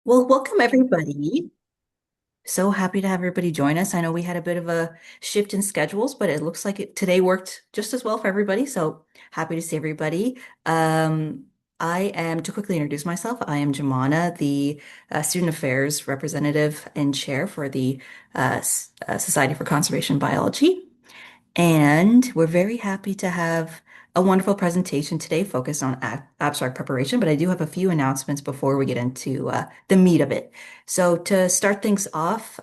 Well, welcome everybody. So happy to have everybody join us. I know we had a bit of a shift in schedules, but it looks like today worked just as well for everybody. So happy to see everybody. Um, to quickly introduce myself, I am Jamana, the Student Affairs Representative and Chair for the Society for Conservation Biology. And we're very happy to have a wonderful presentation today focused on abstract preparation, but I do have a few announcements before we get into the meat of it. So to start things off,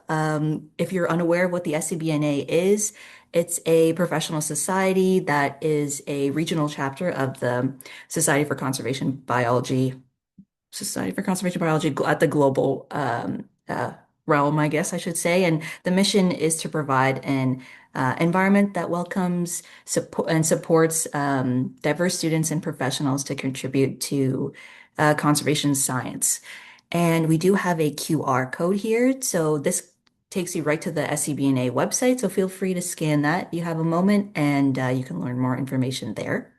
if you're unaware of what the SCBNA is, it's a professional society that is a regional chapter of the Society for Conservation Biology at the global realm, I guess I should say. And the mission is to provide an environment that welcomes support and supports diverse students and professionals to contribute to conservation science. And we do have a QR code here. So this takes you right to the SCBNA website. So feel free to scan that. You have a moment and you can learn more information there.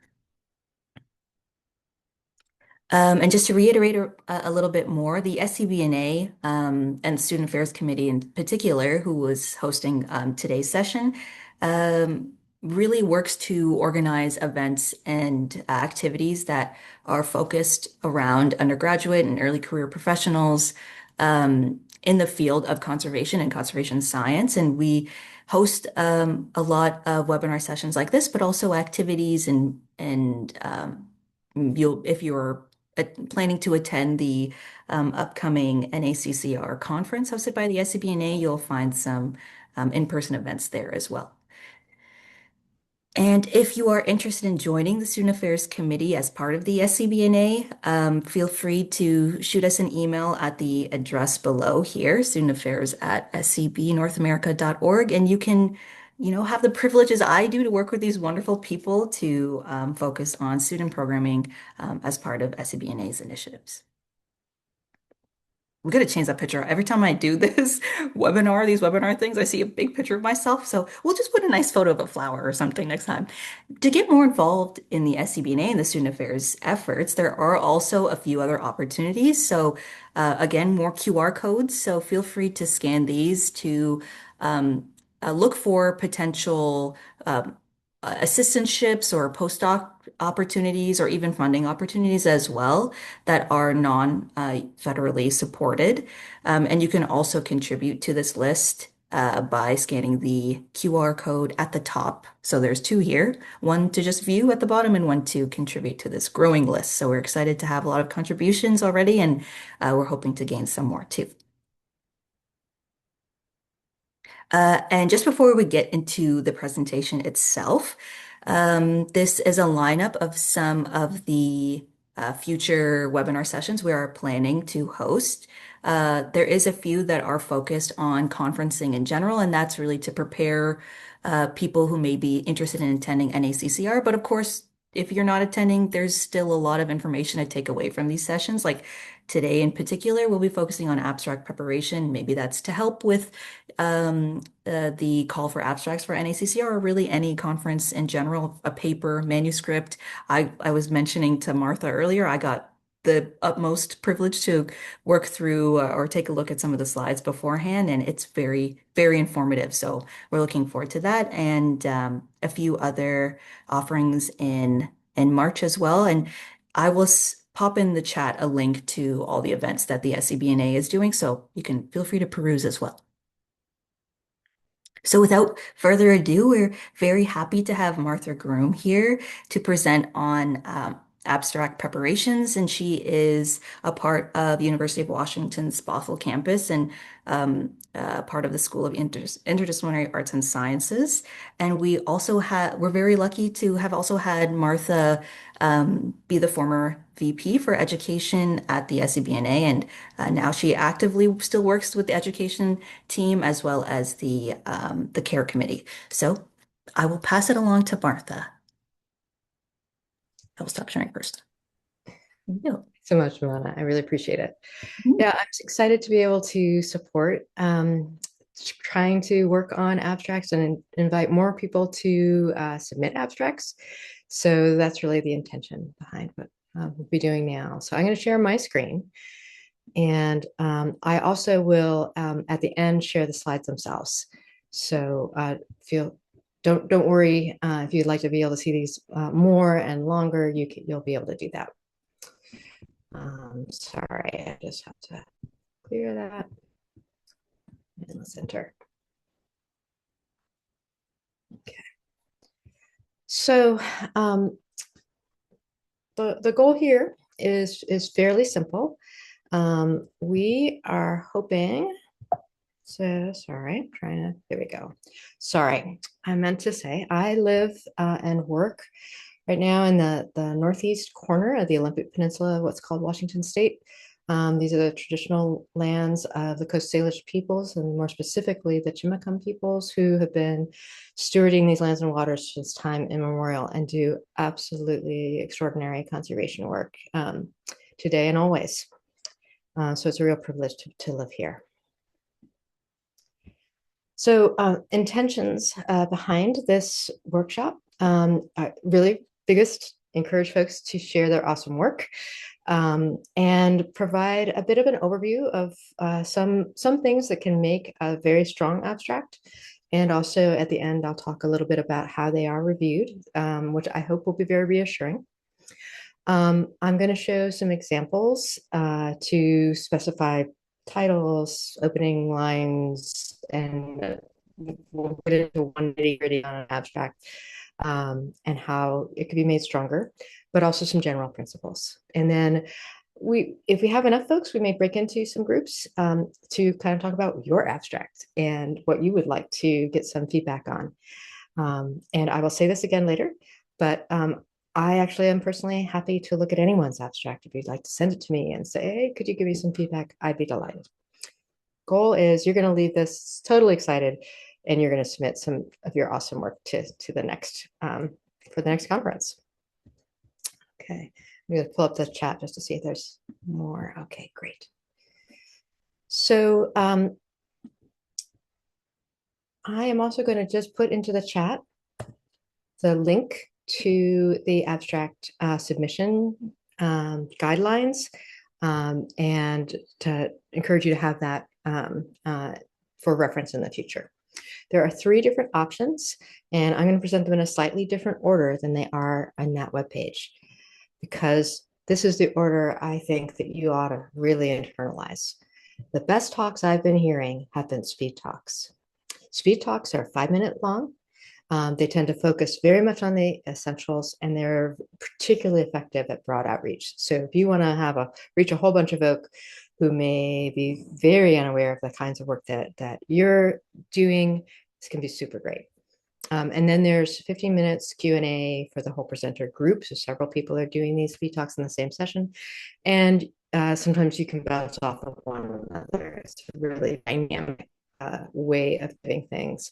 And just to reiterate a little bit more, the SCBNA and Student Affairs Committee in particular, who was hosting today's session, um, really works to organize events and activities that are focused around undergraduate and early career professionals in the field of conservation and conservation science. And we host a lot of webinar sessions like this, but also activities and if you're planning to attend the upcoming NACCR conference hosted by the SCBNA, you'll find some in-person events there as well. And if you are interested in joining the Student Affairs Committee as part of the SCBNA, feel free to shoot us an email at the address below here, studentaffairs@scbnorthamerica.org, and you can, have the privileges I do to work with these wonderful people to focus on student programming as part of SCBNA's initiatives. We gotta change that picture. Every time I do this these webinar things, I see a big picture of myself. So we'll just put a nice photo of a flower or something next time. To get more involved in the SCBNA and the student affairs efforts, there are also a few other opportunities. So again, more QR codes. So feel free to scan these to um, look for potential assistantships or postdoc opportunities or even funding opportunities as well that are non-federally supported. And you can also contribute to this list by scanning the QR code at the top. So there's two here, one to just view at the bottom and one to contribute to this growing list. So we're excited to have a lot of contributions already, and we're hoping to gain some more too. And just before we get into the presentation itself, this is a lineup of some of the future webinar sessions we are planning to host. There is a few that are focused on conferencing in general, and that's really to prepare people who may be interested in attending NACCR. But of course, if you're not attending, there's still a lot of information to take away from these sessions. Like today in particular, we'll be focusing on abstract preparation. Maybe that's to help with the call for abstracts for NACCR or really any conference in general, a paper, manuscript. I was mentioning to Martha earlier, I got the utmost privilege to work through or take a look at some of the slides beforehand, and it's very, very informative. So we're looking forward to that and a few other offerings in March as well. And I will pop in the chat a link to all the events that the SCBNA is doing, so you can feel free to peruse as well. So without further ado, we're very happy to have Martha Groom here to present on abstract preparations, and she is a part of University of Washington's Bothell campus and part of the School of Interdisciplinary Arts and Sciences. And we're very lucky to have also had Martha be the former VP for education at the SCBNA, and now she actively still works with the education team as well as the care committee. So I will pass it along to Martha. I will stop sharing first. No. So much, Mona. I really appreciate it. Yeah, I'm excited to be able to support trying to work on abstracts and invite more people to submit abstracts. So that's really the intention behind what we'll be doing now. So I'm going to share my screen. And I also will, at the end, share the slides themselves. So feel don't worry if you'd like to be able to see these more and longer. You'll be able to do that. Sorry, I just have to clear that and let's enter. Okay. So the goal here is fairly simple. We are hoping. So sorry, I'm trying to. There we go. Sorry, I meant to say I live and work right now in the northeast corner of the Olympic Peninsula, what's called Washington State. These are the traditional lands of the Coast Salish peoples, and more specifically, the Chimacum peoples, who have been stewarding these lands and waters since time immemorial and do absolutely extraordinary conservation work today and always. So it's a real privilege to live here. So intentions behind this workshop really biggest encourage folks to share their awesome work and provide a bit of an overview of some things that can make a very strong abstract. And also at the end, I'll talk a little bit about how they are reviewed, which I hope will be very reassuring. I'm going to show some examples to specify titles, opening lines, and we'll get into one nitty-gritty on an abstract and how it could be made stronger, but also some general principles. And then if we have enough folks, we may break into some groups to kind of talk about your abstract and what you would like to get some feedback on. And I will say this again later, but I actually am personally happy to look at anyone's abstract. If you'd like to send it to me and say, hey, could you give me some feedback? I'd be delighted. Goal is you're going to leave this totally excited and you're going to submit some of your awesome work to the next for the next conference. Okay, I'm going to pull up the chat just to see if there's more. Okay, great. So I am also going to just put into the chat the link to the abstract submission guidelines and to encourage you to have that for reference in the future. There are 3 different options, and I'm going to present them in a slightly different order than they are on that webpage, because this is the order I think that you ought to really internalize. The best talks I've been hearing have been speed talks. Speed talks are 5-minute long. They tend to focus very much on the essentials, and they're particularly effective at broad outreach. So if you want to reach a whole bunch of folk who may be very unaware of the kinds of work that you're doing, this can be super great. And then there's 15 minutes Q&A for the whole presenter group. So several people are doing these speed talks in the same session. And sometimes you can bounce off of one another. It's a really dynamic way of doing things.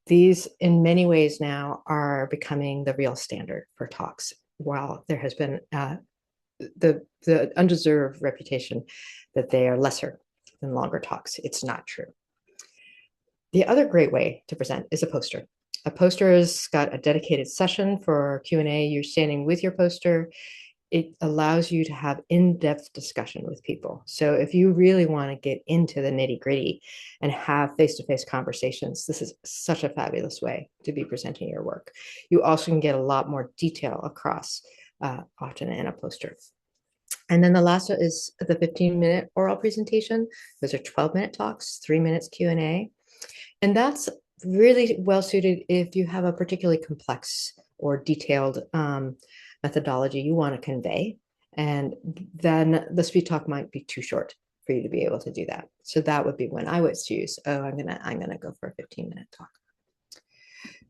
These, in many ways now, are becoming the real standard for talks. While there has been the undeserved reputation that they are lesser than longer talks, it's not true. The other great way to present is a poster. A poster has got a dedicated session for Q&A. You're standing with your poster. It allows you to have in-depth discussion with people. So if you really want to get into the nitty-gritty and have face-to-face conversations, this is such a fabulous way to be presenting your work. You also can get a lot more detail across often in a poster. And then the last one is the 15-minute oral presentation. Those are 12-minute talks, 3 minutes Q&A. And that's really well suited if you have a particularly complex or detailed methodology you want to convey. And then the speed talk might be too short for you to be able to do that. So that would be when I would choose, I'm gonna go for a 15-minute talk.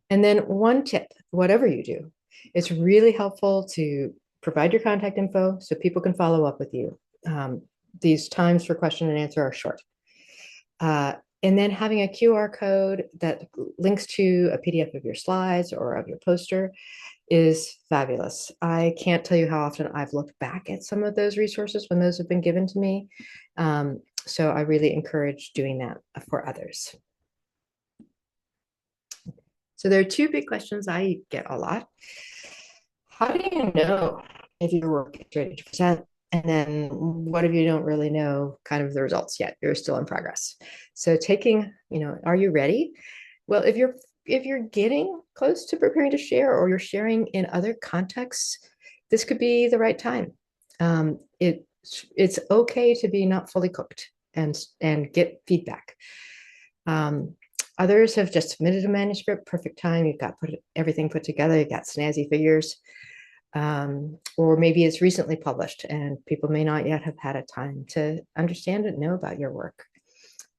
And then one tip, whatever you do, it's really helpful to provide your contact info so people can follow up with you. These times for question and answer are short. And then having a QR code that links to a PDF of your slides or of your poster is fabulous. I can't tell you how often I've looked back at some of those resources when those have been given to me. So I really encourage doing that for others. So there are 2 big questions I get a lot. How do you know if your work is ready to present? And then what if you don't really know kind of the results yet? You're still in progress. So taking, are you ready? Well, if you're getting close to preparing to share or you're sharing in other contexts, this could be the right time. It's okay to be not fully cooked and get feedback. Um, Others have just submitted a manuscript, perfect time. You've got everything put together. You've got snazzy figures, or maybe it's recently published and people may not yet have had a time to understand and know about your work.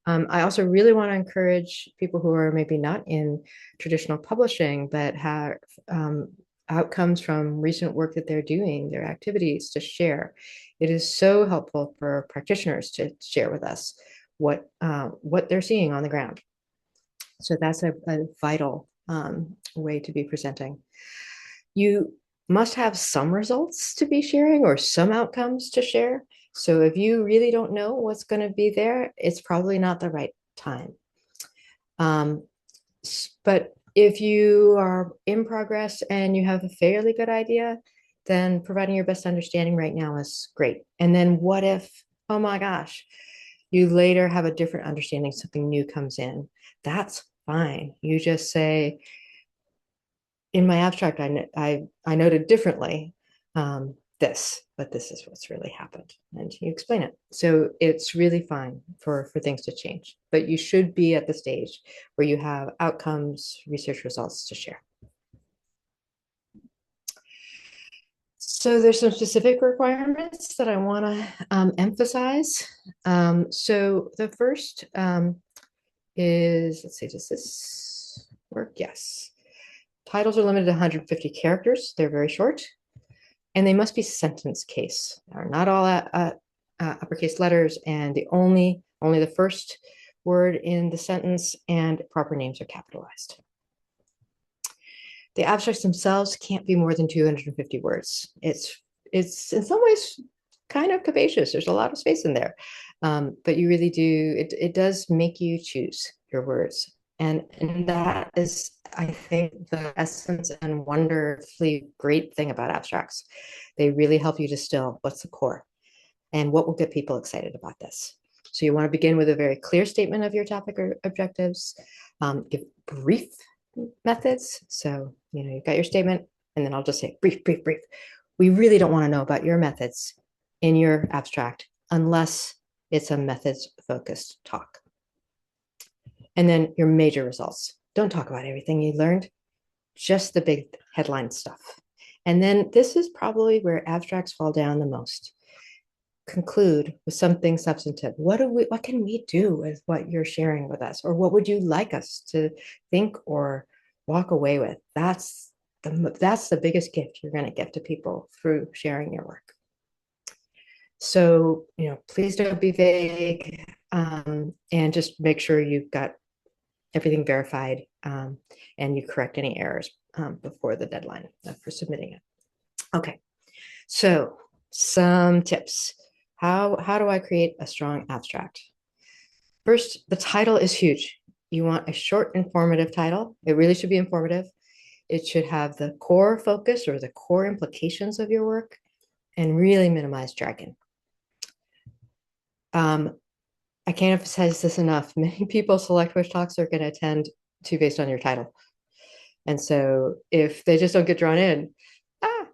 I also really want to encourage people who are maybe not in traditional publishing, but have outcomes from recent work that they're doing, their activities to share. It is so helpful for practitioners to share with us what they're seeing on the ground. So that's a vital way to be presenting. You must have some results to be sharing or some outcomes to share. So if you really don't know what's going to be there, it's probably not the right time. Um, but if you are in progress and you have a fairly good idea, then providing your best understanding right now is great. And then what if, oh my gosh, you later have a different understanding, something new comes in? That's fine. You just say, in my abstract, I noted differently this, but this is what's really happened, and you explain it. So it's really fine for things to change, but you should be at the stage where you have outcomes, research results to share. So there's some specific requirements that I want to emphasize. So the first is, let's see, does this work? Yes. Titles are limited to 150 characters. They're very short, and they must be sentence case. They're not all uppercase letters, and only the first word in the sentence and proper names are capitalized. The abstracts themselves can't be more than 250 words. It's in some ways kind of capacious. There's a lot of space in there, but you really do. It does make you choose your words, and that is, I think, the essence and wonderfully great thing about abstracts. They really help you distill what's the core and what will get people excited about this. So you want to begin with a very clear statement of your topic or objectives. Give brief methods. So, you've got your statement, and then I'll just say brief, brief, brief. We really don't want to know about your methods in your abstract unless it's a methods focused talk. And then your major results. Don't talk about everything you learned, just the big headline stuff. And then this is probably where abstracts fall down the most. Conclude with something substantive. What can we do with what you're sharing with us? Or what would you like us to think or walk away with? That's the biggest gift you're going to give to people through sharing your work. So, please don't be vague, and just make sure you've got everything verified, and you correct any errors before the deadline for submitting it. Okay, so some tips. How do I create a strong abstract? First, the title is huge. You want a short, informative title. It really should be informative. It should have the core focus or the core implications of your work and really minimize jargon. I can't emphasize this enough. Many people select which talks they're going to attend to based on your title. And so if they just don't get drawn in,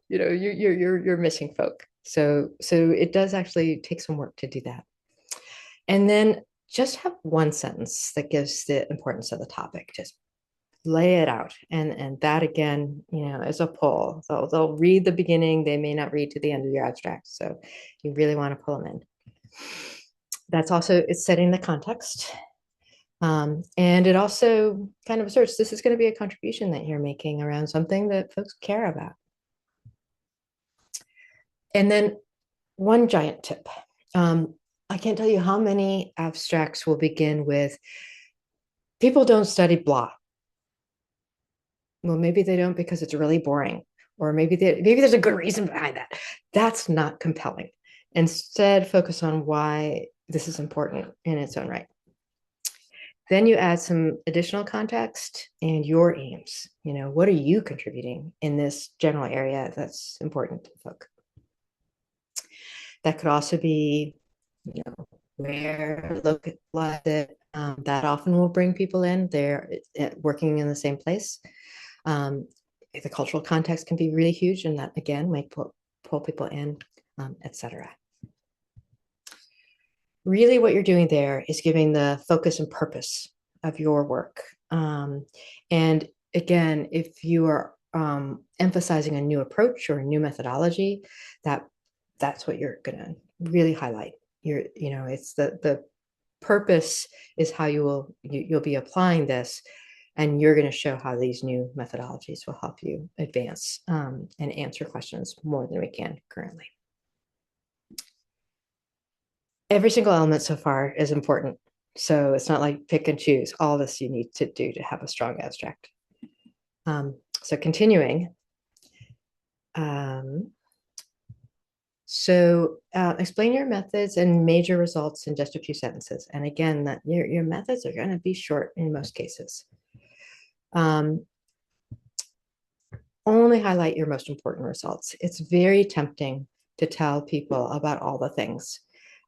you're missing folk. So it does actually take some work to do that. And then just have one sentence that gives the importance of the topic. Just lay it out. And that again, is a pull. So they'll read the beginning, they may not read to the end of your abstract. So you really want to pull them in. That's also, it's setting the context. And it also kind of asserts this is going to be a contribution that you're making around something that folks care about. And then one giant tip. I can't tell you how many abstracts will begin with people don't study blah. Well, maybe they don't because it's really boring, or maybe there's a good reason behind that. That's not compelling. Instead, focus on why this is important in its own right. Then you add some additional context and your aims. What are you contributing in this general area that's important to folk? That could also be, where, localized. That often will bring people in. They're working in the same place. Um, the cultural context can be really huge, and that again might pull people in, etc. Really, what you're doing there is giving the focus and purpose of your work. And again, if you are emphasizing a new approach or a new methodology, that that's what you're going to really highlight. It's the purpose is how you'll be applying this, and you're going to show how these new methodologies will help you advance and answer questions more than we can currently. Every single element so far is important. So it's not like pick and choose. All this you need to do to have a strong abstract. So continuing. Um, explain your methods and major results in just a few sentences. And again, that your methods are going to be short in most cases. Only highlight your most important results. It's very tempting to tell people about all the things.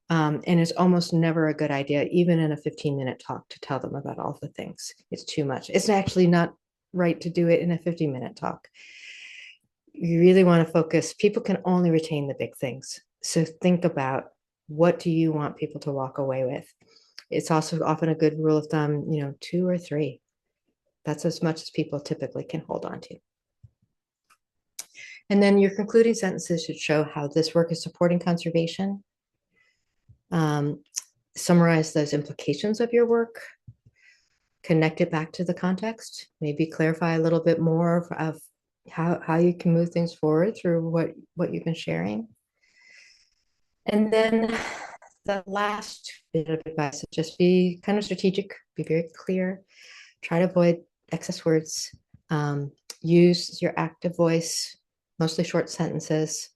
And it's almost never a good idea, even in a 15-minute talk, to tell them about all the things. It's too much. It's actually not right to do it in a 50-minute talk. You really want to focus. People can only retain the big things. So think about, what do you want people to walk away with? It's also often a good rule of thumb, 2 or 3. That's as much as people typically can hold on to. And then your concluding sentences should show how this work is supporting conservation. Summarize those implications of your work, connect it back to the context, maybe clarify a little bit more of how you can move things forward through what you've been sharing. And then the last bit of advice is just be kind of strategic, be very clear, try to avoid excess words, use your active voice, mostly short sentences,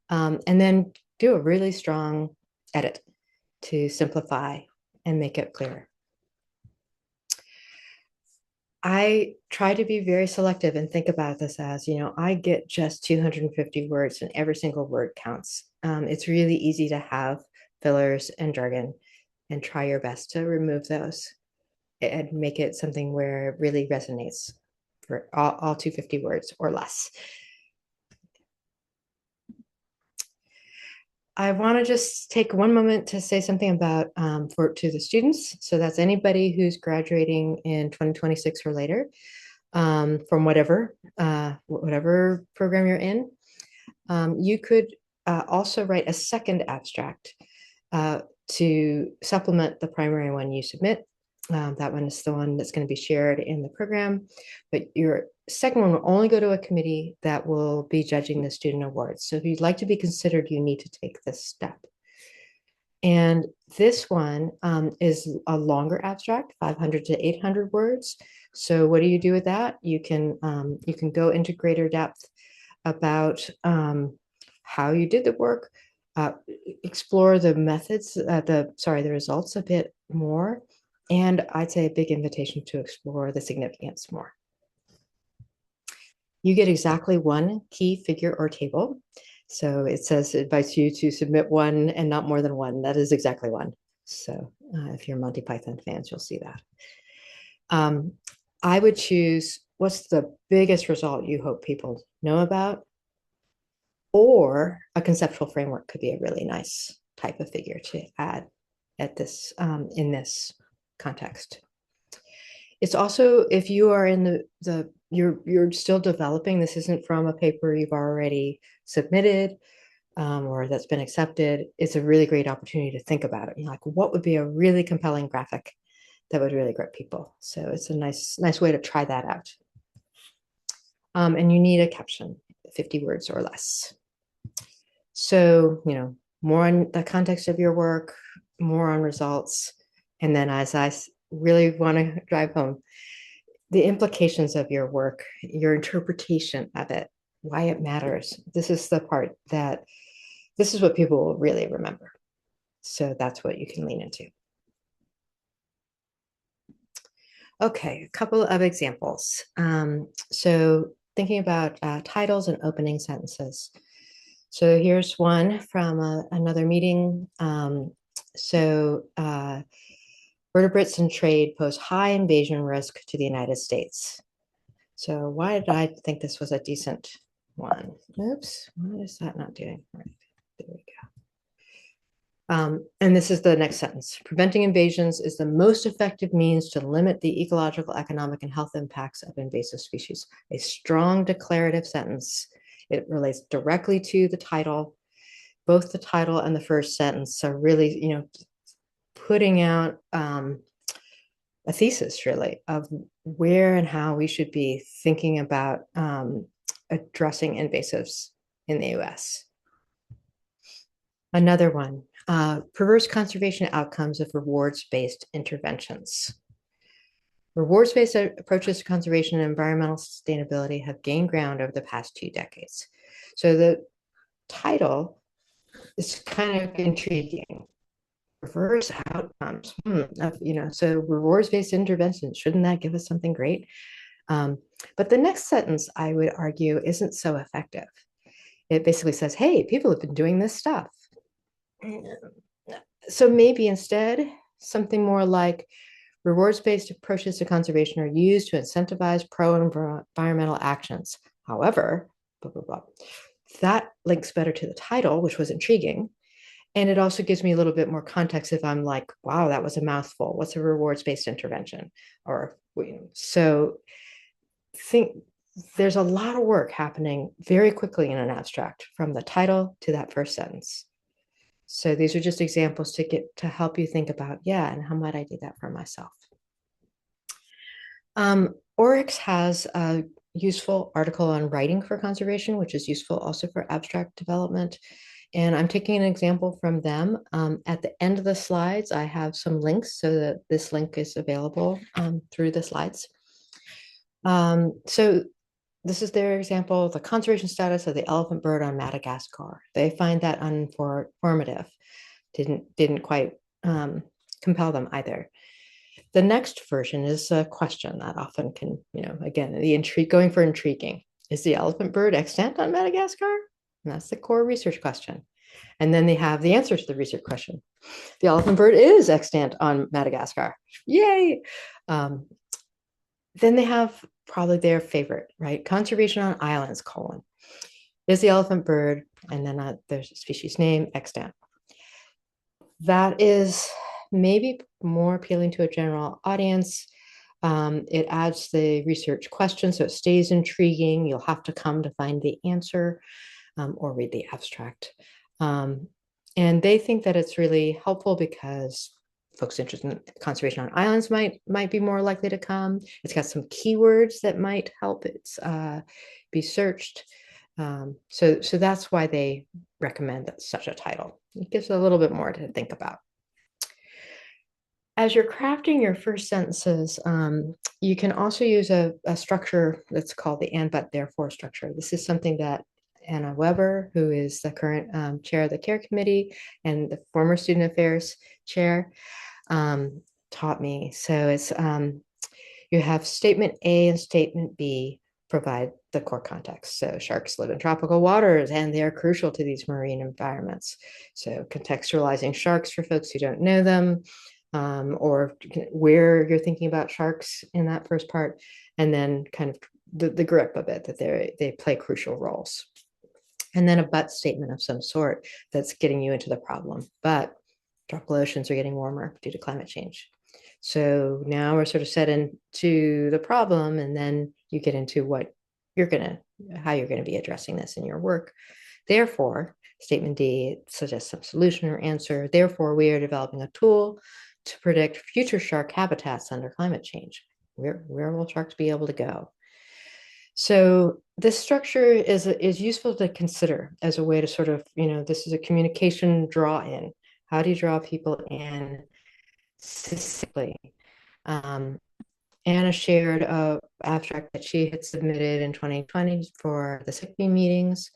and then do a really strong edit to simplify and make it clearer. I try to be very selective and think about this as, I get just 250 words and every single word counts. It's really easy to have fillers and jargon, and try your best to remove those and make it something where it really resonates for all 250 words or less. I want to just take one moment to say something about to the students. So that's anybody who's graduating in 2026 or later, from whatever program you're in. You could also write a second abstract to supplement the primary one you submit. That one is the one that's going to be shared in the program, but your second one will only go to a committee that will be judging the student awards. So if you'd like to be considered, you need to take this step. And this one is a longer abstract, 500 to 800 words. So what do you do with that? You can go into greater depth about how you did the work, explore the methods, the results a bit more, and I'd say a big invitation to explore the significance more. You get exactly one key figure or table. So it says it invites you to submit one and not more than one. That is exactly one. So if you're Monty Python fans, you'll see that. I would choose, what's the biggest result you hope people know about? Or a conceptual framework could be a really nice type of figure to add at this in this context. It's also, if you are in you're still developing, this isn't from a paper you've already submitted or that's been accepted, it's a really great opportunity to think about it. Like, what would be a really compelling graphic that would really grab people? So it's a nice way to try that out. And you need a caption, 50 words or less. So, more on the context of your work, more on results. And then, as I really want to drive home, the implications of your work, your interpretation of it, why it matters. This is the part this is what people will really remember. So that's what you can lean into. Okay, a couple of examples. So thinking about titles and opening sentences. So here's one from another meeting. So vertebrates and trade pose high invasion risk to the United States. So why did I think this was a decent one? Oops, what is that not doing? All right, there we go. And this is the next sentence. Preventing invasions is the most effective means to limit the ecological, economic, and health impacts of invasive species. A strong declarative sentence. It relates directly to the title. Both the title and the first sentence are really, putting out a thesis really of where and how we should be thinking about addressing invasives in the US. Another one, perverse conservation outcomes of rewards-based interventions. Rewards-based approaches to conservation and environmental sustainability have gained ground over the past 2 decades. So the title is kind of intriguing. Reverse outcomes, so rewards-based interventions, shouldn't that give us something great? But the next sentence, I would argue, isn't so effective. It basically says, hey, people have been doing this stuff. So maybe instead, something more like rewards-based approaches to conservation are used to incentivize pro-environmental actions. However, blah, blah, blah. That links better to the title, which was intriguing. And it also gives me a little bit more context if I'm like, wow, that was a mouthful. What's a rewards-based intervention? Or so think there's a lot of work happening very quickly in an abstract from the title to that first sentence. So these are just examples to help you think about, yeah, and how might I do that for myself? Oryx has a useful article on writing for conservation, which is useful also for abstract development. And I'm taking an example from them. At the end of the slides, I have some links so that this link is available through the slides. So this is their example of the conservation status of the elephant bird on Madagascar. They find that uninformative, didn't quite compel them either. The next version is a question that often can, again, the intrigue, going for intriguing. Is the elephant bird extant on Madagascar? And that's the core research question. And then they have the answer to the research question. The elephant bird is extant on Madagascar. Yay! Then they have probably their favorite, right? Conservation on islands, colon. Is the elephant bird, and then there's a species name, extant. That is maybe more appealing to a general audience. It adds the research question, so it stays intriguing. You'll have to come to find the answer or read the abstract. And they think that it's really helpful because folks interested in conservation on islands might be more likely to come. It's got some keywords that might help it be searched. So that's why they recommend such a title. It gives a little bit more to think about. As you're crafting your first sentences, you can also use a structure that's called the and, but, therefore structure. This is something that Anna Weber, who is the current chair of the CARE committee and the former student affairs chair, taught me. So it's you have statement A and statement B provide the core context. So sharks live in tropical waters and they are crucial to these marine environments. So contextualizing sharks for folks who don't know them, or where you're thinking about sharks in that first part, and then kind of the grip of it, that they play crucial roles. And then a but statement of some sort that's getting you into the problem. But tropical oceans are getting warmer due to climate change. So now we're sort of set into the problem, and then you get into how you're gonna be addressing this in your work. Therefore, statement D suggests some solution or answer. Therefore, we are developing a tool to predict future shark habitats under climate change. Where will sharks be able to go? So this structure is useful to consider as a way to sort of, this is a communication draw in. How do you draw people in succinctly? Anna shared an abstract that she had submitted in 2020 for the SICME meetings.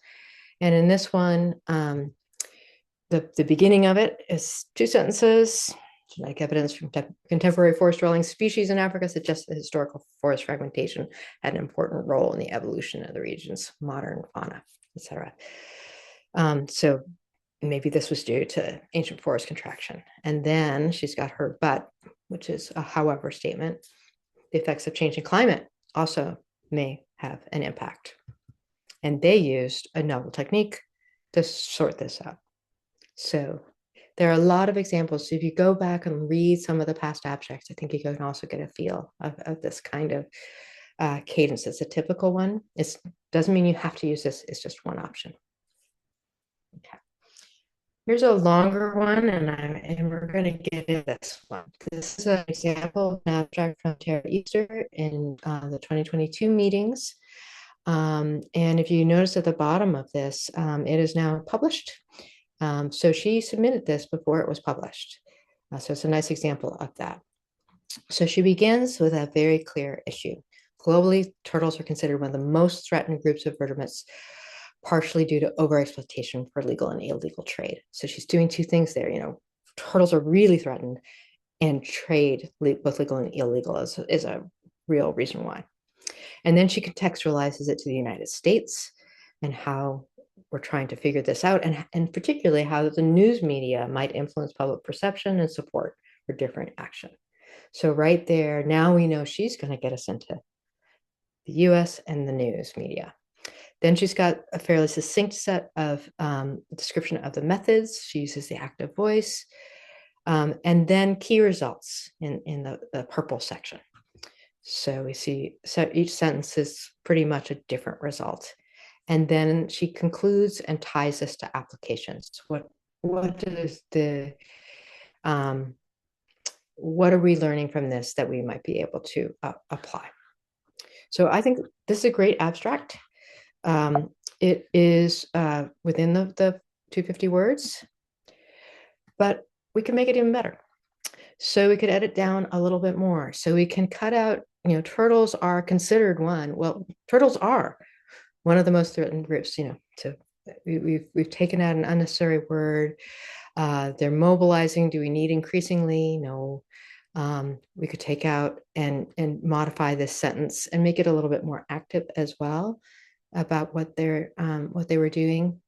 And in this one, the beginning of it is 2 sentences. Genetic evidence from contemporary forest dwelling species in Africa suggests that historical forest fragmentation had an important role in the evolution of the region's modern fauna, etc. So maybe this was due to ancient forest contraction. And then she's got her but, which is a however statement. The effects of changing climate also may have an impact. And they used a novel technique to sort this out. So there are a lot of examples. So if you go back and read some of the past abstracts, I think you can also get a feel of this kind of cadence. It's a typical one. It doesn't mean you have to use this. It's just one option. Okay. Here's a longer one, and we're going to get into this one. This is an example of an abstract from Tara Easter in the 2022 meetings. And if you notice at the bottom of this, it is now published. So she submitted this before it was published. So it's a nice example of that. So she begins with a very clear issue. Globally, turtles are considered one of the most threatened groups of vertebrates, partially due to overexploitation for legal and illegal trade. So she's doing two things there. Turtles are really threatened, and trade, both legal and illegal, is a real reason why. And then she contextualizes it to the United States and how we're trying to figure this out, and particularly how the news media might influence public perception and support for different action. So right there, now we know she's going to get us into the US and the news media. Then she's got a fairly succinct set of description of the methods. She uses the active voice, and then key results in the purple section. So we see each sentence is pretty much a different result. And then she concludes and ties this to applications. What are we learning from this that we might be able to apply? So I think this is a great abstract. It is within the 250 words, but we can make it even better. So we could edit down a little bit more. So we can cut out, turtles are considered turtles are one of the most threatened groups, so we've taken out an unnecessary word. They're mobilizing. Do we need increasingly? No. We could take out and modify this sentence and make it a little bit more active as well about what they were doing.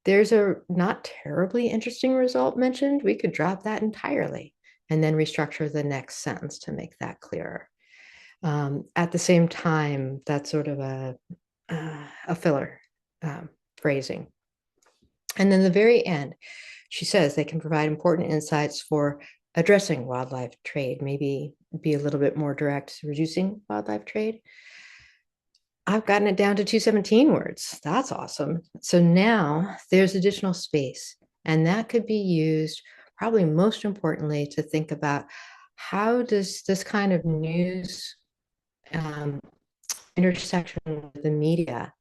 There's a not terribly interesting result mentioned. We could drop that entirely and then restructure the next sentence to make that clearer. At the same time, that's sort of a filler phrasing. And then the very end, she says they can provide important insights for addressing wildlife trade, maybe be a little bit more direct, reducing wildlife trade. I've gotten it down to 217 words. That's awesome. So now there's additional space, and that could be used probably most importantly to think about how does this kind of news intersection with the media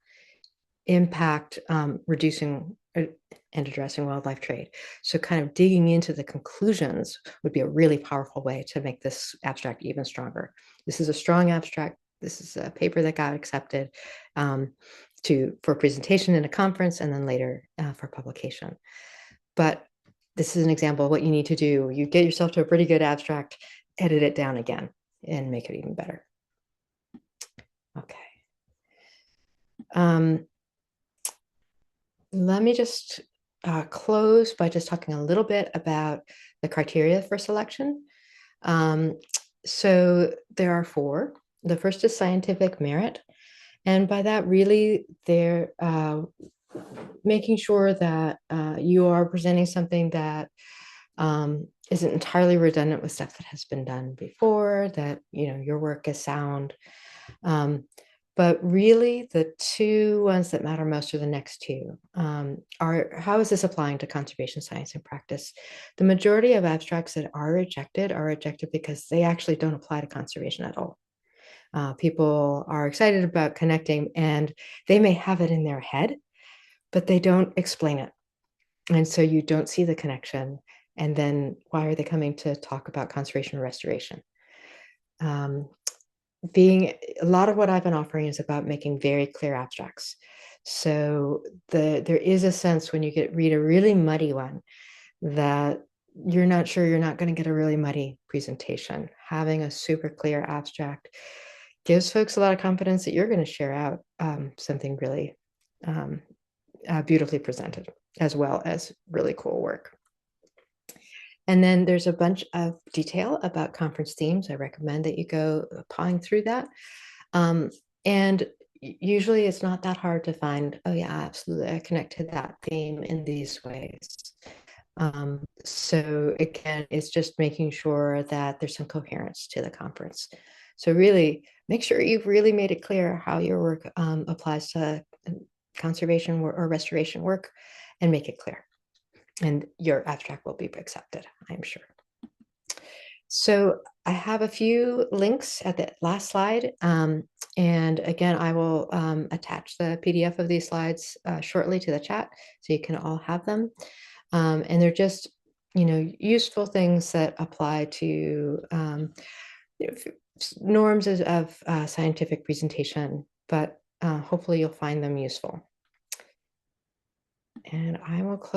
impact reducing and addressing wildlife trade. So kind of digging into the conclusions would be a really powerful way to make this abstract even stronger. This is a strong abstract. This is a paper that got accepted for presentation in a conference and then later for publication. But this is an example of what you need to do. You get yourself to a pretty good abstract, edit it down again, and make it even better. Okay. Let me just close by just talking a little bit about the criteria for selection. So there are four. The first is scientific merit. And by that, really, they're making sure that you are presenting something that isn't entirely redundant with stuff that has been done before, that your work is sound. But really, the two ones that matter most are the next two. Are how is this applying to conservation science and practice? The majority of abstracts that are rejected because they actually don't apply to conservation at all. People are excited about connecting, and they may have it in their head, but they don't explain it. And so you don't see the connection. And then why are they coming to talk about conservation and restoration? A lot of what I've been offering is about making very clear abstracts. So there is a sense when you read a really muddy one that you're not sure you're not going to get a really muddy presentation. Having a super clear abstract gives folks a lot of confidence that you're going to share out something really beautifully presented, as well as really cool work. And then there's a bunch of detail about conference themes. I recommend that you go pawing through that. Um, and usually it's not that hard to find, oh, yeah, absolutely, I connect to that theme in these ways. So again, it's just making sure that there's some coherence to the conference. So really make sure you've really made it clear how your work applies to conservation or restoration work, and make it clear. And your abstract will be accepted, I'm sure. So I have a few links at the last slide. And again, I will attach the PDF of these slides shortly to the chat so you can all have them. And they're just, useful things that apply to norms of scientific presentation, but hopefully you'll find them useful. And I will close.